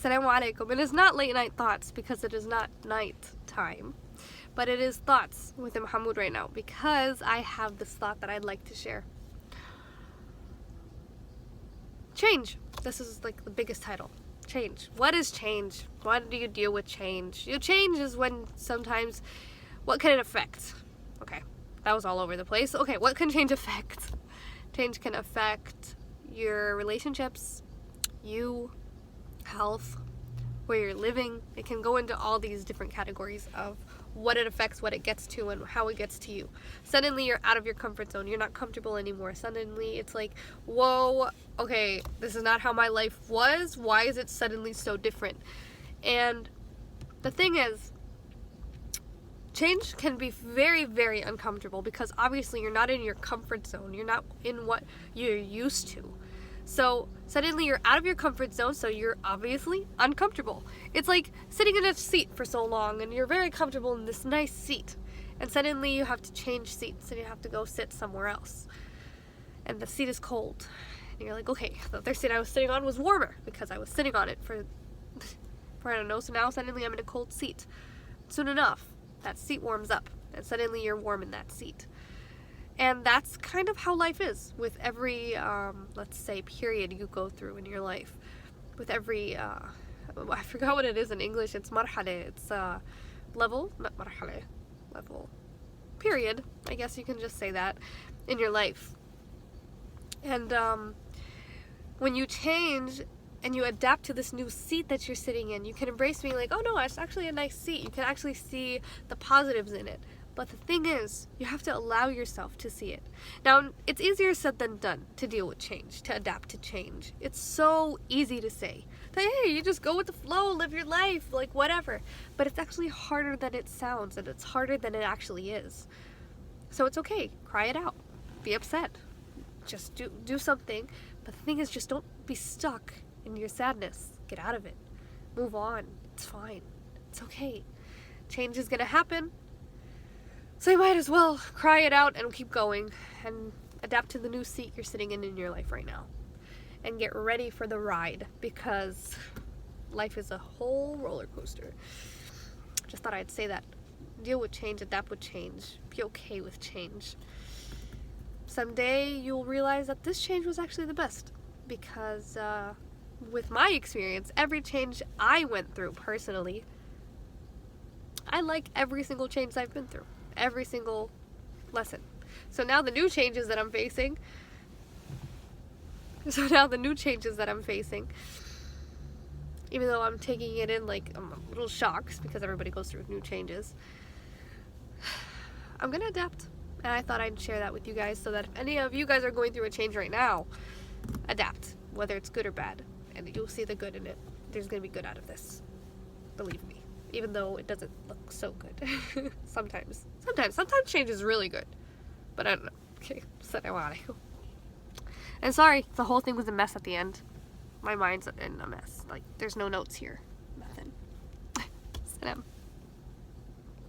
Assalamu alaikum. It is not late night thoughts because it is not night time, but it is thoughts with Mahmoud right now because I have this thought that I'd like to share. Change. This is like the biggest title. Change. What is change? What do you deal with change? Change is when sometimes, what can it affect? Okay, that was all over the place. Okay, what can change affect? Change can affect your relationships, you, health, where you're living. It can go into all these different categories of what it affects, what it gets to, and how it gets to you. Suddenly you're out of your comfort zone. You're not comfortable anymore. Suddenly it's like, whoa, okay, this is not how my life was. Why is it suddenly so different? And the thing is, change can be very, very uncomfortable because obviously you're not in your comfort zone. You're not in what you're used to. So suddenly you're out of your comfort zone, so you're obviously uncomfortable. It's like sitting in a seat for so long and you're very comfortable in this nice seat, and suddenly you have to change seats and you have to go sit somewhere else. And the seat is cold. And you're like, okay, the other seat I was sitting on was warmer because I was sitting on it for I don't know, so now suddenly I'm in a cold seat. Soon enough, that seat warms up and suddenly you're warm in that seat. And that's kind of how life is with every, let's say, period you go through in your life. With every, I forgot what it is in English. It's marhale. It's level, not marhale, level, period. I guess you can just say that in your life. And when you change and you adapt to this new seat that you're sitting in, you can embrace being like, oh no, it's actually a nice seat. You can actually see the positives in it. But the thing is, you have to allow yourself to see it. Now, it's easier said than done to deal with change, to adapt to change. It's so easy to say that, hey, you just go with the flow, live your life, like whatever. But it's actually harder than it sounds, and it's harder than it actually is. So it's okay. Cry it out. Be upset. Just do something. But the thing is, just don't be stuck in your sadness. Get out of it. Move on. It's fine. It's okay. Change is going to happen. So you might as well cry it out and keep going and adapt to the new seat you're sitting in your life right now. And get ready for the ride because life is a whole roller coaster. Just thought I'd say that. Deal with change, adapt with change. Be okay with change. Someday you'll realize that this change was actually the best because with my experience, every change I went through personally, I like every single change I've been through. Every single lesson. So now the new changes that I'm facing, even though I'm taking it in like I'm a little shocked because everybody goes through new changes, I'm gonna adapt. And I thought I'd share that with you guys so that if any of you guys are going through a change right now, adapt, whether it's good or bad, and you'll see the good in it. There's gonna be good out of this. Believe me. Even though it doesn't look so good. Sometimes change is really good. But I don't know. Okay, and sorry, the whole thing was a mess at the end. My mind's in a mess. Like, there's no notes here. Nothing. Salam.